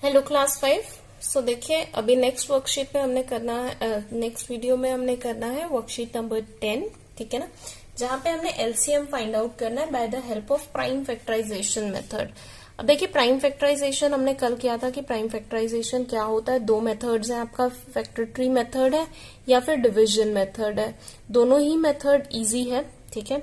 Hello class 5। सो देखिए अभी next worksheet में हमने करना है, नेक्स्ट वीडियो में हमने करना है वर्कशीट नंबर 10, ठीक है ना, जहां पे हमने एलसीएम फाइंड आउट करना है by the help of prime factorization method. अब देखिए प्राइम फैक्टराइजेशन हमने कल किया था कि प्राइम फैक्टराइजेशन क्या होता है। दो मेथड्स हैं, आपका फैक्टर ट्री मेथड है या फिर डिविजन मेथड है। दोनों ही मेथड इजी है, ठीक है।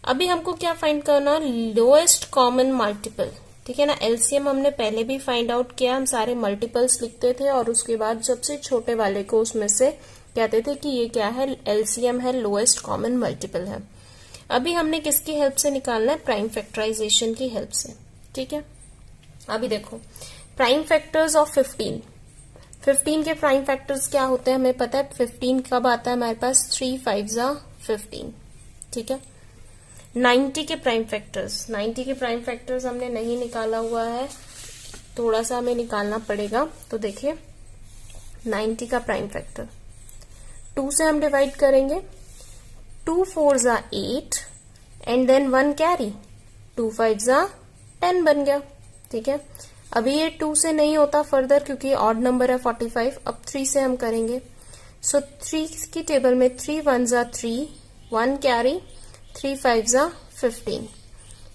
अभी हमको क्या फाइंड करना, लोएस्ट कॉमन मल्टीपल, ठीक है ना। एलसीएम हमने पहले भी फाइंड आउट किया, हम सारे मल्टीपल्स लिखते थे और उसके बाद सबसे छोटे वाले को उसमें से कहते थे कि ये क्या है, एलसीएम है, लोएस्ट कॉमन मल्टीपल है। अभी हमने किसकी हेल्प से निकालना है, प्राइम फैक्टराइजेशन की हेल्प से, ठीक है। अभी देखो प्राइम फैक्टर्स ऑफ 15 के प्राइम फैक्टर्स क्या होते हैं हमें पता है। 15 कब आता है हमारे पास, 3 5 15, ठीक है। 90 के प्राइम फैक्टर्स हमने नहीं निकाला हुआ है, थोड़ा सा हमें निकालना पड़ेगा। तो देखिए 90 का प्राइम फैक्टर 2 से हम डिवाइड करेंगे, 2 4 8 एंड देन 1 कैरी, 2 5 10 बन गया, ठीक है। अभी ये 2 से नहीं होता फर्दर क्योंकि ऑड नंबर है 45। अब 3 से हम करेंगे। सो 3 की टेबल में 3 1 3, 1 कैरी, 3 5 15,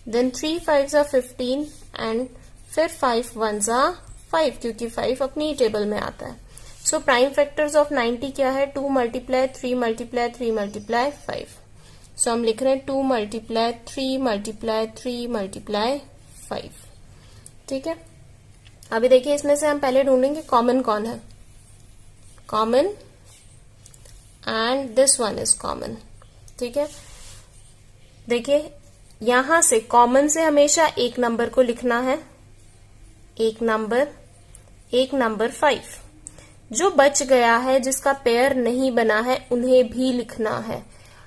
देन 3 5 15 एंड फिर 5 1 5 क्योंकि 5 अपनी ही टेबल में आता है। सो प्राइम फैक्टर्स ऑफ 90 क्या है, 2 मल्टीप्लाई 3 मल्टीप्लाई 3 मल्टीप्लाई 5। सो हम लिख रहे हैं 2 मल्टीप्लाई 3 मल्टीप्लाई 3 मल्टीप्लाई 5, ठीक है। अभी देखिए इसमें से हम पहले ढूंढेंगे कॉमन कौन है, common and this one is common, ठीक है। देखिए यहां से कॉमन से हमेशा एक नंबर को लिखना है, एक नंबर 5। जो बच गया है जिसका पेयर नहीं बना है उन्हें भी लिखना है।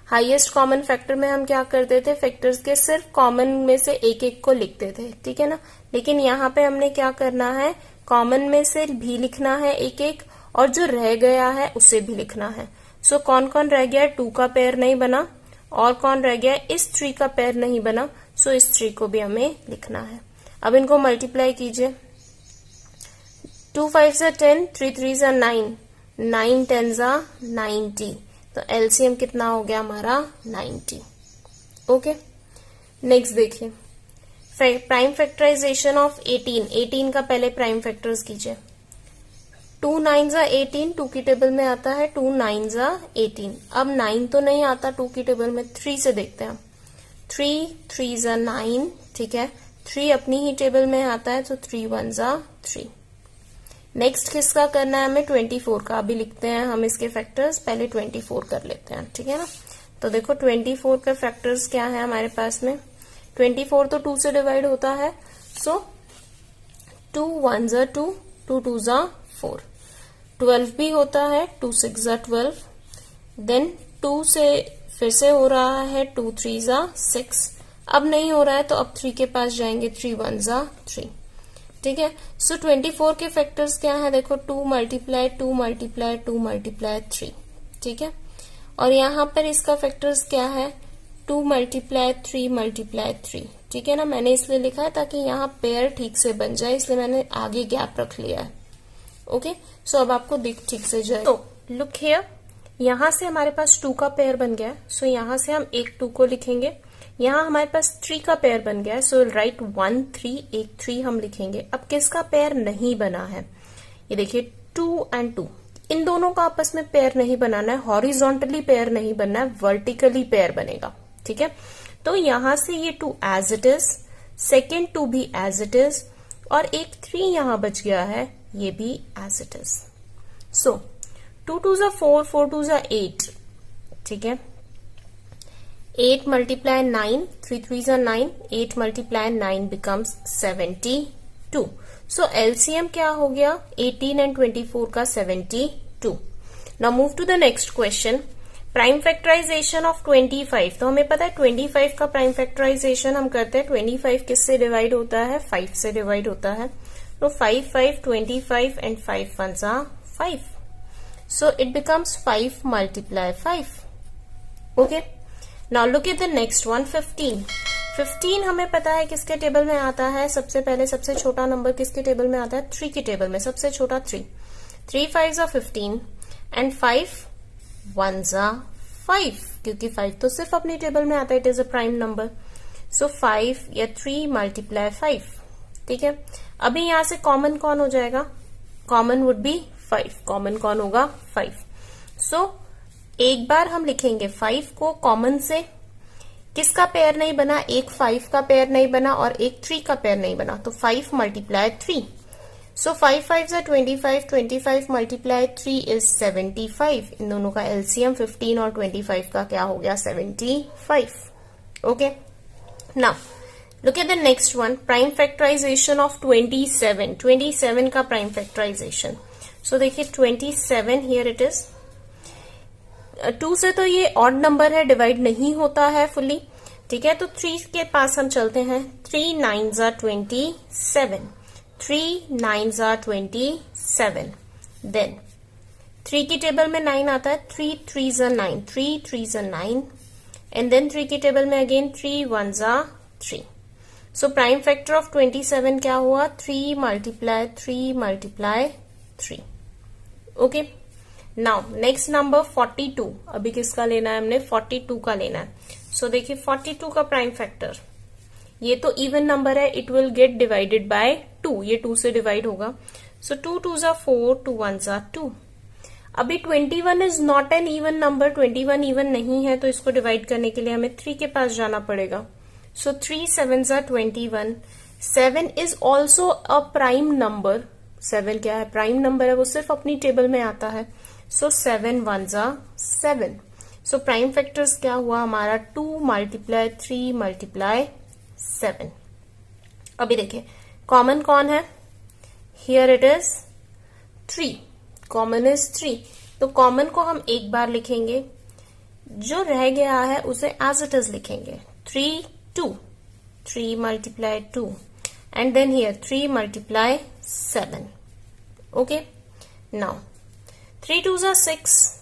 हाईएस्ट कॉमन फैक्टर में हम क्या करते थे, फैक्टर्स के सिर्फ कॉमन में से एक एक को लिखते थे, ठीक है ना। लेकिन यहाँ पे हमने क्या करना है, कॉमन में से भी लिखना है एक एक और जो रह गया है उसे भी लिखना है। सो कौन कौन रह गया, 2 का पेयर नहीं बना और कौन रह गया, इस 3 का पेयर नहीं बना, सो इस 3 को भी हमें लिखना है। अब इनको मल्टीप्लाई कीजिए, 2 5 10, 3 3 9, 9 10 90। तो एलसीएम कितना हो गया हमारा, 90। ओके, नेक्स्ट देखिए प्राइम फैक्टराइजेशन ऑफ 18 का पहले प्राइम फैक्टर्स कीजिए। 2 9 18, 2 की टेबल में आता है 2 9 18। अब 9 तो नहीं आता 2 की टेबल में, 3 से देखते हैं। 3 3 9, ठीक है। 3 अपनी ही टेबल में आता है तो 3 1 3। नेक्स्ट किसका करना है हमें, 24 का। अभी लिखते हैं हम इसके फैक्टर्स, पहले 24 कर लेते हैं, ठीक है ना। तो देखो 24 के फैक्टर्स क्या है हमारे पास में, 24 तो 2 से डिवाइड होता है। सो 2 1 2, 2 2 4, 12 भी होता है, 2 6 12, देन 2 से फिर से हो रहा है 2 3 6। अब नहीं हो रहा है तो अब 3 के पास जाएंगे, 3 1 3, ठीक है। सो 24 के फैक्टर्स क्या है, देखो 2 मल्टीप्लाई 2 मल्टीप्लाई 2 मल्टीप्लाई 3, ठीक है। और यहाँ पर इसका फैक्टर्स क्या है, 2 मल्टीप्लाई 3 मल्टीप्लाई 3, ठीक है ना। मैंने इसलिए लिखा है ताकि यहाँ पेयर ठीक से बन जाए, इसलिए मैंने आगे गैप रख लिया है। ओके, सो अब आपको दिख ठीक से जाए। तो लुक हियर, यहां से हमारे पास 2 का पेयर बन गया है, सो यहां से हम एक 2 को लिखेंगे। यहाँ हमारे पास 3 का पेयर बन गया है, सो राइट 1 3, एक 3 हम लिखेंगे। अब किसका पेयर नहीं बना है, ये देखिए 2 एंड 2, इन दोनों का आपस में पेयर नहीं बनाना है, हॉरिजॉन्टली पेयर नहीं बनना है, वर्टिकली पेयर बनेगा, ठीक है। तो यहां से ये 2 एज इट इज, सेकेंड 2 भी एज इट इज, और एक 3 यहां बच गया है, ये भी एज इट इज। सो 2 2 4, 4 2 8, ठीक है। 8 मल्टीप्लाई 9, 3 3 9, 8 मल्टीप्लाई 9 बिकम्स 72। सो एलसीएम क्या हो गया, 18 एंड 24 का 72। Now move to the next question, prime factorization of 25। तो हमें पता है 25 का प्राइम फैक्टराइजेशन हम करते हैं, 25 किससे डिवाइड होता है, 5 से डिवाइड होता है। तो 5 5 25 and 5 1 5. So it becomes 5 multiply 5. Okay. Now look at the next one, 15. 15 हमें पता है किसके टेबल में आता है, सबसे पहले सबसे छोटा नंबर किसके टेबल में आता है, 3 के टेबल में, सबसे छोटा 3. 3 5s are 15 and 5 1s are 5, क्योंकि 5 तो सिर्फ अपनी टेबल में आता है, it is a prime number. So 5 या 3 मल्टीप्लाई 5. ठीक है, अभी यहां से कॉमन कौन हो जाएगा, कॉमन वुड बी 5. कॉमन कौन होगा, 5. सो एक बार हम लिखेंगे 5 को कॉमन से. किसका पेयर नहीं बना, एक 5 का पेयर नहीं बना और एक 3 का पेयर नहीं बना, तो 5 multiply 3. So 5 5s are 25, 25 multiply 3 is 75. इन दोनों का एलसीएम 15 और 25 का क्या हो गया, 75. Okay, now look at the next one, prime factorization of 27. 27 का प्राइम फैक्टराइजेशन. सो देखिए 27, हियर इट इज. 2 से तो ये ऑड नंबर है, डिवाइड नहीं होता है फुली. ठीक है, तो 3 के पास हम चलते हैं. 3 9s are 27. 3 9s are 27. Then 3 की टेबल में 9 आता है. 3 3s are 9. 3 3s are 9. And then 3 की टेबल में again 3 1s are 3. So prime factor of 27 क्या हुआ, 3 multiply 3 multiply 3. Okay, now next number 42. अभी किसका लेना है हमने, 42 का लेना है. सो देखिए 42 का प्राइम फैक्टर, ये तो इवन नंबर है, it will get divided by 2. ये 2 से डिवाइड होगा. सो 2 2s are 4, 2 1s are 2. अभी 21 is not an even number, 21 even नहीं है, तो इसको डिवाइड करने के लिए हमें 3 के पास जाना पड़ेगा. सो 3 7s are 21. 7 is also a prime number. 7 क्या है, प्राइम नंबर है, वो सिर्फ अपनी टेबल में आता है. सो 7 1s are 7. So prime factors क्या हुआ हमारा, 2 मल्टीप्लाई 3 मल्टीप्लाई 7. अभी देखिए कॉमन कौन है, here it is 3. Common is 3, तो कॉमन को हम एक बार लिखेंगे, जो रह गया है उसे एज इट इज लिखेंगे. 3 2, 3 multiply 2 and then here 3 multiply 7. Okay, now 3 2s are 6,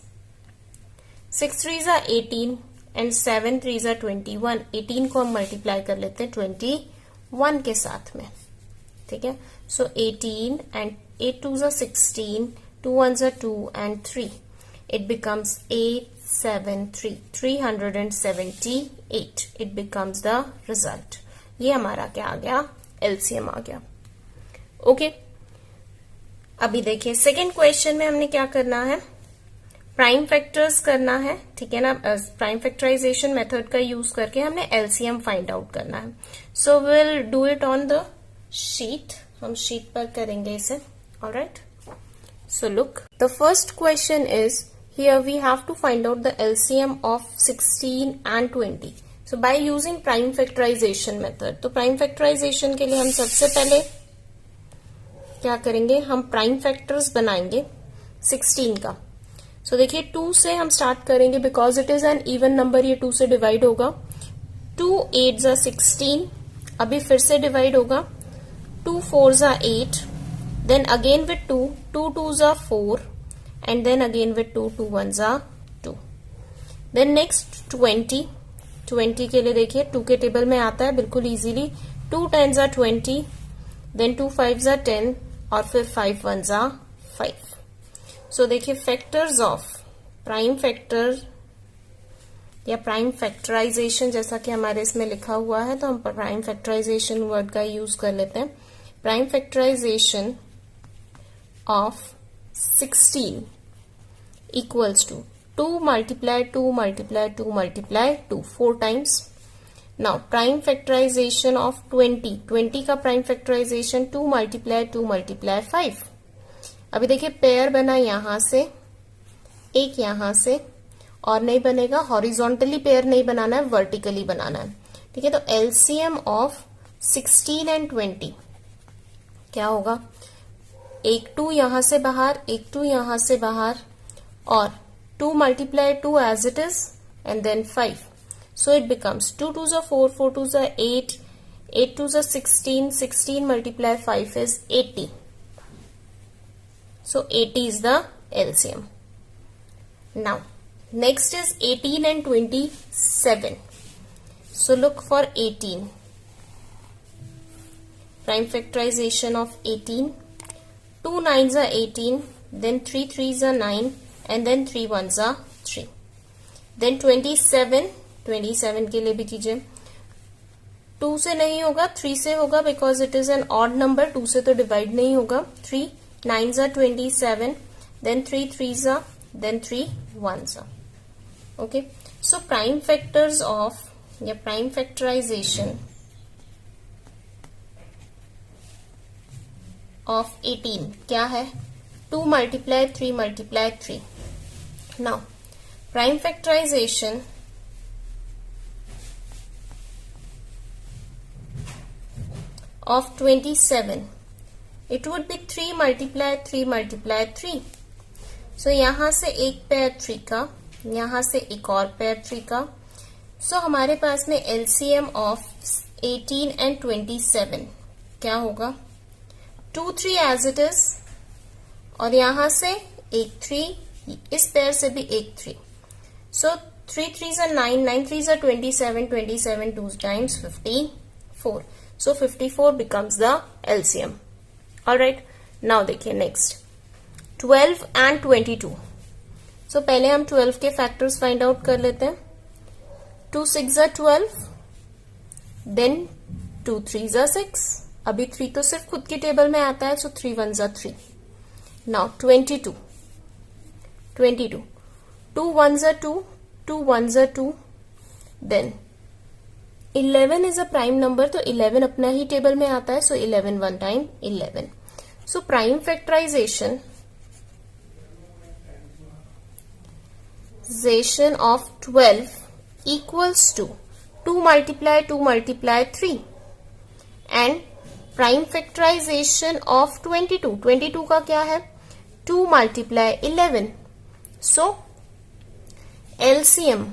6 3s are 18 and 7 3s are 21. 18 को हम मल्टीप्लाई कर लेते हैं 21 के साथ में. ठीक है, सो 18 and 8 2s are 16, 2 1s are 2 and 3. It becomes 873, 378. It becomes the result. ये हमारा क्या आ गया, एलसीएम आ गया. ओके, अभी देखिए सेकेंड क्वेश्चन में हमने क्या करना है, प्राइम फैक्टर्स करना है. ठीक है ना, प्राइम फैक्टराइजेशन मेथड का यूज करके हमने एलसीएम फाइंड आउट करना है. So will do it on the sheet. हम शीट पर करेंगे इसे. Alright, so look, the first question is, here we have to find out the LCM of 16 and 20. So by using prime factorization method, तो prime factorization के लिए हम सबसे पहले क्या करेंगे, हम प्राइम फैक्टर्स बनाएंगे 16 का. सो देखिए 2 से हम स्टार्ट करेंगे, because it is an even number, ये 2 से डिवाइड होगा. 2 8s are 16. अभी फिर से डिवाइड होगा. 2 4s are 8. Then again with 2, 2 2s are 4. And then again with 2 2 1s are 2. Then next 20. 20 के लिए देखिए 2 के टेबल में आता है बिल्कुल easily. 2 10s are 20. Then 2 5s are 10 और फिर 5 1s are 5. So देखिए फैक्टर्स ऑफ प्राइम फैक्टर या प्राइम फैक्टराइजेशन, जैसा कि हमारे इसमें लिखा हुआ है, तो हम प्राइम फैक्टराइजेशन वर्ड का यूज कर लेते हैं. Prime factorization of 16 equals to 2 multiply 2 multiply 2 multiply 2, 4 times. Now prime factorization of 20. 20 का prime factorization 2 multiply 2 multiply 5. अभी देखिए पेयर बना यहां से, एक यहां से, और नहीं बनेगा. हॉरिजॉन्टली पेयर नहीं बनाना है, वर्टिकली बनाना है. ठीक है, तो एलसीएम ऑफ 16 एंड 20 क्या होगा, एक 2 यहां से बाहर, एक 2 यहां से बाहर, और 2 multiply 2 as it is and then 5. So it becomes 2 2s are 4, 4 2s are 8, 8 2s are 16, 16 multiply 5 is 80. So 80 is the LCM. Now next is 18 and 27. So look for 18. Prime factorization of 18. 2 9s are 18, then 3 3s are 9, and then 3 1s are 3. Then 27. 27 के लिए भी कीजिए. 2 से नहीं होगा, 3 से होगा because it is an odd number. 2 से तो डिवाइड नहीं होगा. 3 9s are 27, then 3 3s are, then 3 1s are. Okay. So prime factors of या prime factorization of 18 क्या है? 2 multiply 3 multiply 3. Now prime factorization of 27, it would be 3 multiply 3 multiply 3. So यहां से एक पेयर 3 का, यहां से एक और पेयर 3 का. So हमारे पास में LCM of 18 and 27 क्या होगा? 2 3 as it is, और यहां से एक 3, इस पेयर से भी एक 3. So 3 3s are 9, 9 3s are 27, 27 2 times 54. So 54 becomes the LCM. Alright, now देखिए next 12 and 22. So पहले हम 12 के फैक्टर्स फाइंड आउट कर लेते हैं. 2 6 are 12, then 2 3s are 6. अभी 3 तो सिर्फ खुद की टेबल में आता है, so 3 1s are 3. Now 22. 2 1s are 2, 2 1s are 2. Then 11 is a prime number, तो 11 अपना ही टेबल में आता है, so 11 1 time 11. So prime factorization of 12 equals to 2 multiply 2 multiply 3, and prime factorization of 22. 22 का क्या है? 2 multiply 11. So LCM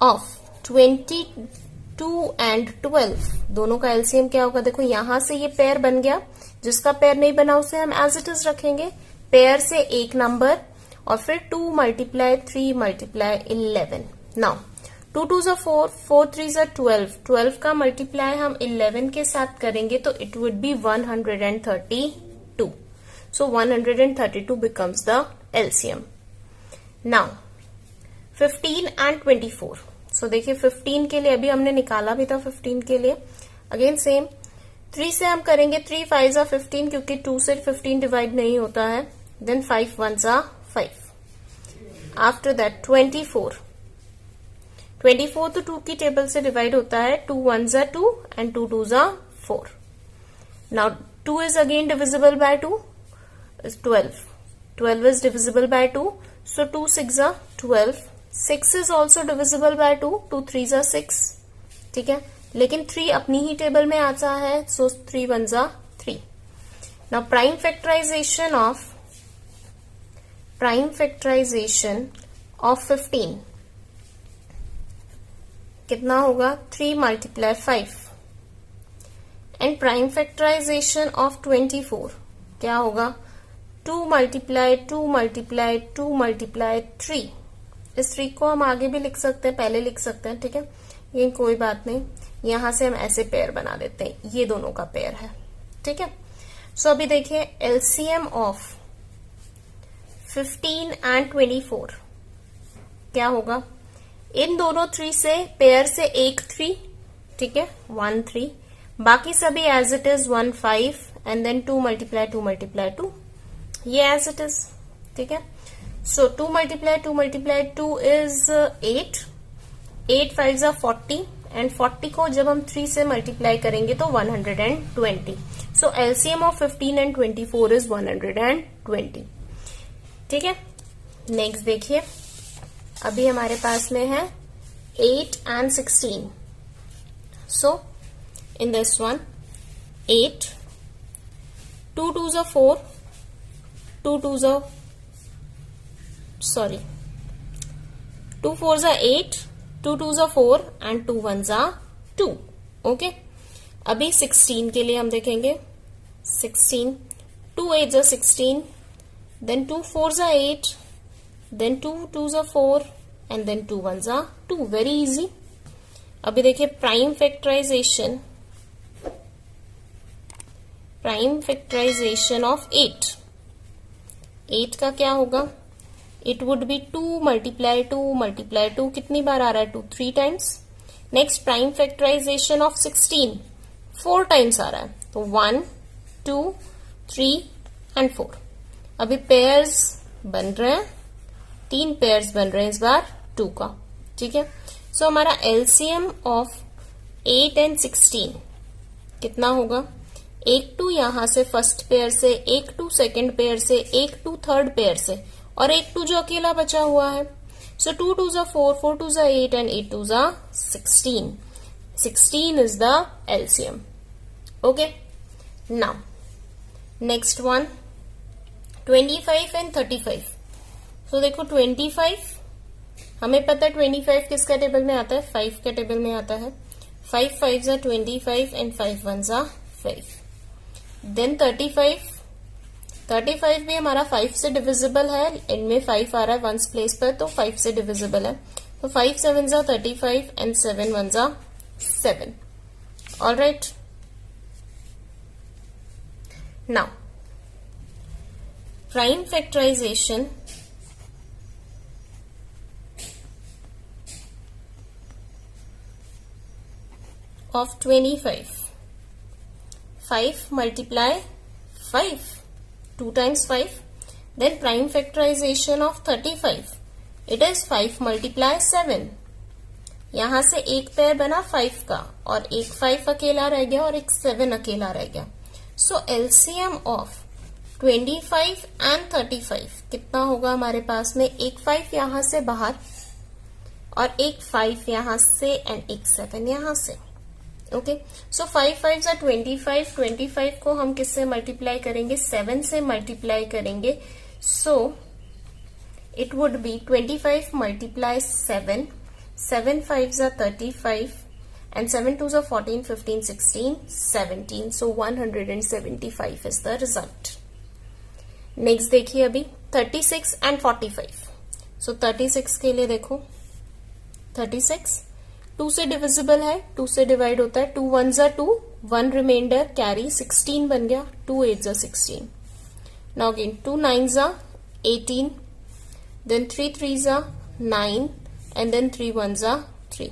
of 22 and 12, दोनों का LCM क्या होगा? देखो यहां से ये पेयर बन गया, जिसका पेयर नहीं बना उसे हम एज इट इज रखेंगे. पेयर से एक नंबर और फिर 2 multiply 3 multiply 11. Now 2 2s are 4, 4 3s are 12. 12 का मल्टीप्लाई हम 11 के साथ करेंगे तो it would be 132. So 132 becomes the LCM. Now 15 and 24. So देखिए 15 के लिए अभी हमने निकाला भी था. 15 के लिए अगेन सेम 3 से हम करेंगे. 3 5s are 15 क्योंकि 2 से 15 डिवाइड नहीं होता है. Then 5 1s are 5. After that 24. 24 तो 2 की टेबल से डिवाइड होता है. 2 1s are 2 and 2 2s are 4. Now 2 is again divisible by 2. Is 12. 12 is divisible by 2. So 2 6 are 12. 6 is also divisible by 2. 2 3s are 6. ठीक है, लेकिन 3 अपनी ही टेबल में आता है. So 3 1s are 3. Now prime factorization of 15 कितना होगा? 3 multiply 5. And prime factorization of 24 क्या होगा? 2 multiply 2 multiply 2 multiply 3. इस 3 को हम आगे भी लिख सकते हैं, पहले लिख सकते हैं. ठीक है, ये कोई बात नहीं. यहां से हम ऐसे पेयर बना देते हैं. ये दोनों का पेयर है. ठीक है, सो अभी देखिए LCM ऑफ 15 and 24 क्या होगा? इन दोनों 3 से पेयर से एक 3. ठीक है, 1 3. बाकी सभी as it is 1 5 and then 2 multiply 2 multiply 2. ये एज इट इज. ठीक है, सो 2 multiply 2 multiply 2 is 8. 8 5s are 40 and 40 को जब हम 3 से मल्टीप्लाई करेंगे तो 120. सो LCM ऑफ 15 and 24 इज 120. ठीक है, नेक्स्ट देखिए अभी हमारे पास में है 8 and 16. So in this one 8, 2 2s are 4, 2 2s are 2 4s are 8, 2 2s are 4 and 2 1s are 2. Okay, अभी 16 के लिए हम देखेंगे. 16, 2 8s are 16, then 2 4s are 8, then 2 2s are 4 and then 2 1s are 2. Very easy. अभी देखिए prime factorization of 8 का क्या होगा? इट वुड बी 2 मल्टीप्लाई 2 कितनी बार आ रहा है? 2 3 times. Next prime factorization of 16 4 times आ रहा है, तो 1 2 3 एंड 4। अभी पेयर्स बन रहे हैं, 3 पेयर्स बन रहे हैं इस बार 2 का, ठीक है। सो हमारा एलसीएम ऑफ 8 एंड 16 कितना होगा? एक 2 यहां से फर्स्ट पेयर से, एक 2 सेकेंड पेयर से, एक 2 थर्ड पेयर से, और एक 2 जो अकेला बचा हुआ है। सो 2 2 जा 4, 4 2 जा 8 एंड 8 2 जा 16। 16 is the LCM. Okay, now next one 25 and 35। सो देखो 25 हमें पता है 25 किसका टेबल में आता है? 5 के टेबल में आता है। 5 5 जा 25 एंड 5 1 जा 5। देन 35 भी हमारा 5 से डिविजिबल है, एंड में 5 आ रहा है वंस प्लेस पर, तो 5 से डिविजिबल है। तो 5 7 जा 35 एंड 7 1 जा 7। Alright, now prime factorization of 25. 5 multiply 5, 2 times 5. Then prime factorization of 35. It is 5 multiply 7. यहां से एक पेयर बना 5 का, और एक 5 अकेला रह गया और एक 7 अकेला रह गया। सो एलसीएम ऑफ 25 एंड 35 कितना होगा हमारे पास में? एक 5 यहां से बाहर और एक 5 यहां से एंड एक 7 यहां से। ओके, सो 5 5 जा 25। 25 को हम किससे मल्टीप्लाई करेंगे? 7 से मल्टीप्लाई करेंगे। So it would be 25 multiply 7। 7 5 जा 35 एंड 7 2 जा 14 15 16 17। सो 175 इज द रिजल्ट। नेक्स्ट देखिए अभी 36 एंड 45। सो 36 के लिए देखो 36 2 से डिविजिबल है, 2 से डिवाइड होता है। 2 1 जा 2, 1 रिमाइंडर कैरी 16 बन गया। 2 8 जा 16। नाउ अगेन 2 9 जा 18, देन 3 3 जा 9 एंड देन 3 1 जा 3।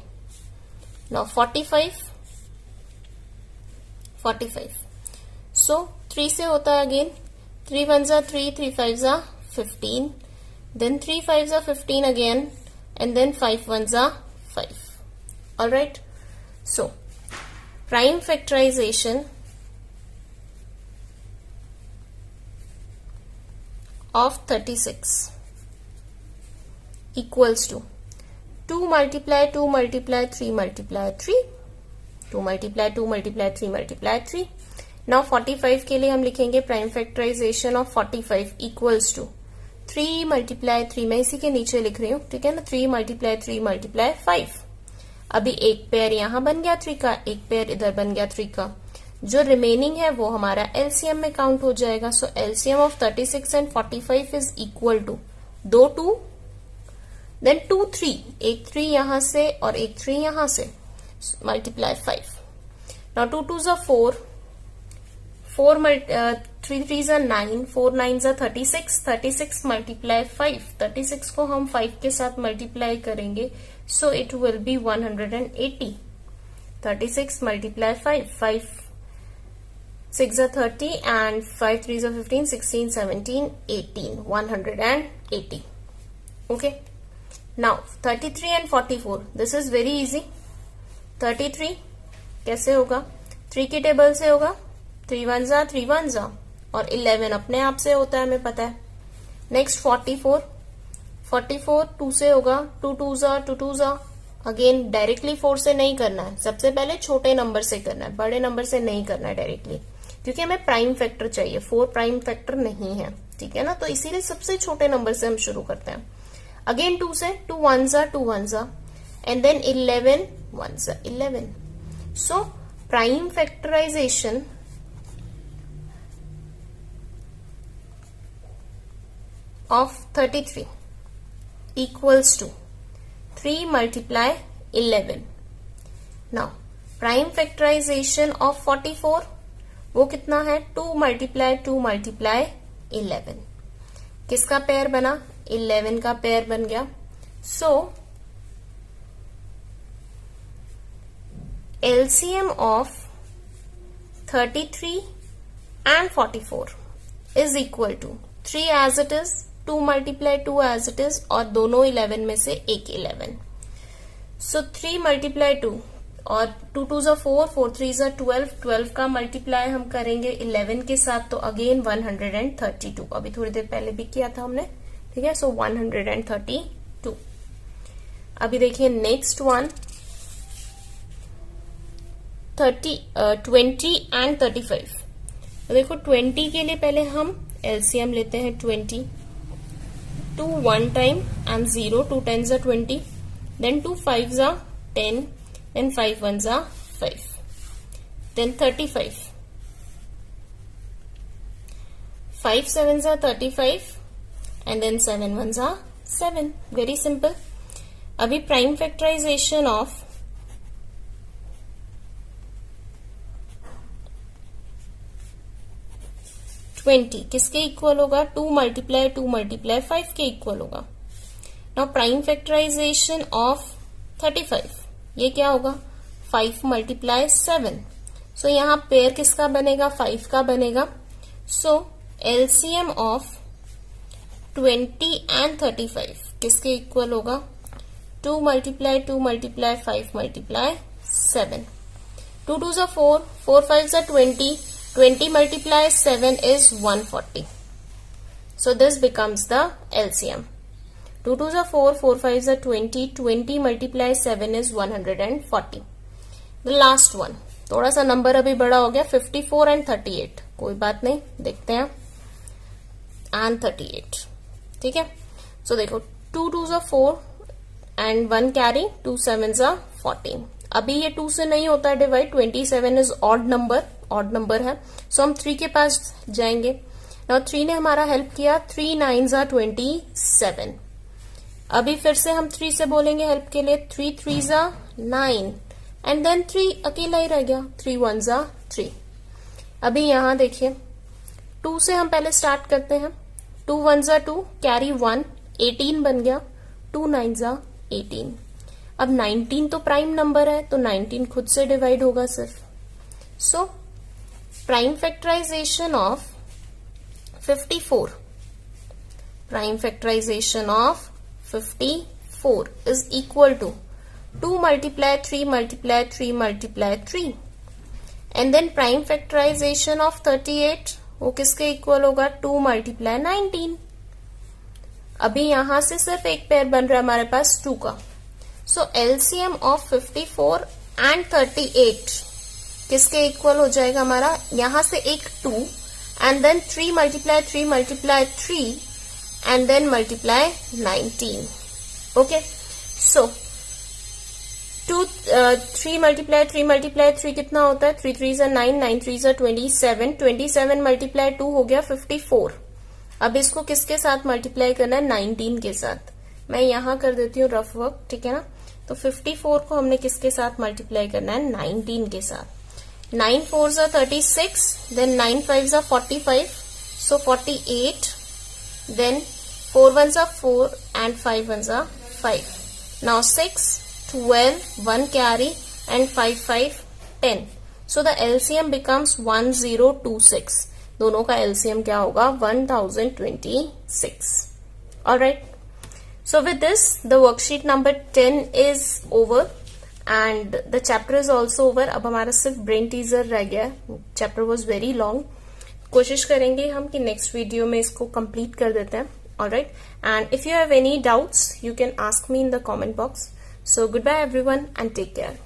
नाउ 45 सो 3 से होता है अगेन 3 1 जा 3, 3 5 जा 15, देन 3 5 जा 15 अगेन एंड देन 5 1 जा 5। All right, so prime factorization of 36 equals to 2 multiply 2 multiply 3 multiply 3, 2 multiply 2 multiply 3 multiply 3। Now 45 के लिए हम लिखेंगे prime factorization of 45 equals to 3 multiply 3, मैं इसी के नीचे लिख रही हूँ, ठीक है ना। 3 multiply 3 multiply 5। अभी एक पेयर यहां बन गया 3 का, एक पेयर इधर बन गया 3 का। जो रिमेनिंग है वो हमारा एलसीएम में काउंट हो जाएगा। So LCM of 36 and 45 is equal to 2 2 then 2 3, एक 3 यहां से और एक 3 यहां से, मल्टीप्लाई 5। नाउ 2 2 जा 4, 3 3 जा 9, 4 9 जा 36, 36 मल्टीप्लाई 5। 36 को हम 5 के साथ मल्टीप्लाई करेंगे, so it will be 180। 36 multiply 5, 5 6 are 30 and 5 3 are 15, 16 17 18, 180। okay, now 33 and 44, this is very easy। 33 कैसे होगा? 3 की टेबल से होगा, 3 1 जा 3 1 जा, और 11 अपने आप से होता है, हमें पता है। नेक्स्ट 44 2 से होगा, 2 2 जा 2 2 जा। अगेन डायरेक्टली 4 से नहीं करना है, सबसे पहले छोटे नंबर से करना है, बड़े नंबर से नहीं करना है डायरेक्टली, क्योंकि हमें प्राइम फैक्टर चाहिए। 4 प्राइम फैक्टर नहीं है, ठीक है ना, तो इसीलिए सबसे छोटे नंबर से हम शुरू करते हैं। अगेन 2 से 2 1 जा 2 1 जा एंड देन 11 1 जा 11। So prime factorization of 33 equals to 3 multiply 11 now prime factorization of 44, वो कितना है 2 मल्टीप्लाई 11। किसका पेयर बना 11 का पेयर बन गया। सो LCM of 33 and 44 is equal to 3 as it is, 2 multiply 2 as it is, और दोनों 11 में से एक 11। So 3 multiply 2 और 2 2 जा 4, 4 3 जा 12, 12 का मल्टीप्लाई हम करेंगे 11 के साथ तो अगेन 132। अभी थोड़ी देर पहले भी किया था हमने, ठीक है। सो 132। अभी देखिए नेक्स्ट वन 20 एंड 35। तो देखो 20 के लिए पहले हम एलसीएम लेते हैं 20। 2 1 टाइम एंड 0, 2 10 जा 20, देन 2 5 जा 10, then 5 1s are 5, then 35, 5 7s are 35, and then 7 1s are 7. Very simple. अभी प्राइम फैक्टराइजेशन ऑफ 20 किसके इक्वल होगा 2 मल्टीप्लाई 5 के इक्वल होगा। नाउ प्राइम फैक्टराइजेशन ऑफ 35, ये क्या होगा 5 मल्टीप्लाई 7। सो यहां पेयर किसका बनेगा 5 का बनेगा। सो एलसीएम ऑफ 20 एंड 35 किसके इक्वल होगा 2 मल्टीप्लाई 5 मल्टीप्लाई 7। 2 2 जा 4, 4 5 जा 20, 20 multiply 7 is 140. So this becomes the LCM. 2 2 जा 4, 4 5 जा 20, 20 multiply 7 is 140. The last one, थोड़ा सा नंबर अभी बड़ा हो गया 54 एंड 38, कोई बात नहीं, देखते हैं एंड 38, ठीक है। सो देखो 2 2 जा 4 एंड 1 कैरी, 2 7 जा 14। अभी ये 2 से नहीं होता है डिवाइड, 27 इज ऑड नंबर है। सो हम 3 के पास जाएंगे। नाउ 3 ने हमारा हेल्प किया, 3 9 जा 27। अभी फिर से हम 3 से बोलेंगे हेल्प के लिए, 3 3 जा 9 एंड देन 3 अकेला ही रह गया, 3 1 जा 3। अभी यहां देखिए 2 से हम पहले स्टार्ट करते हैं, 2 1 जा 2 कैरी 1, 18 बन गया, 2 9 जा 18। अब 19 तो प्राइम नंबर है तो 19 खुद से डिवाइड होगा सिर्फ। So prime factorization of 54, prime factorization of 54 is equal to 2 multiply 3 multiply 3 multiply 3, and then prime factorization of 38 वो किसके इक्वल होगा 2 multiply 19। अभी यहां से सिर्फ एक पेयर बन रहा है हमारे पास 2 का। सो एलसीएम ऑफ 54 एंड 38 किसके इक्वल हो जाएगा हमारा, यहां से एक 2 and then 3 multiply 3 multiply 3 and then multiply 19. Okay, so 3 multiply 3 कितना होता है, 3 3 जा 9, 9 3 जा 27, 27 multiply 2 हो गया 54। अब इसको किसके साथ मल्टीप्लाई करना है 19 के साथ। मैं यहां कर देती हूँ रफ वर्क, ठीक है ना। तो 54 को हमने किसके साथ मल्टीप्लाई करना है 19 के साथ। 9 4 जा 36, देन 9 5 जा 45, सो 48, then 4 1s are 4 and 5 1s are 5. Now 6, 12, 1 carry and 5 5 10. So the LCM becomes 1026. दोनों का LCM क्या होगा 1026. Alright. So with this the worksheet number 10 is over and the chapter is also over. अब हमारा सिर्फ brain teaser रह गया। Chapter was very long. कोशिश करेंगे हम कि नेक्स्ट वीडियो में इसको कंप्लीट कर देते हैं। Alright, and if you have any doubts you can ask me in the comment box. So good bye everyone and take care.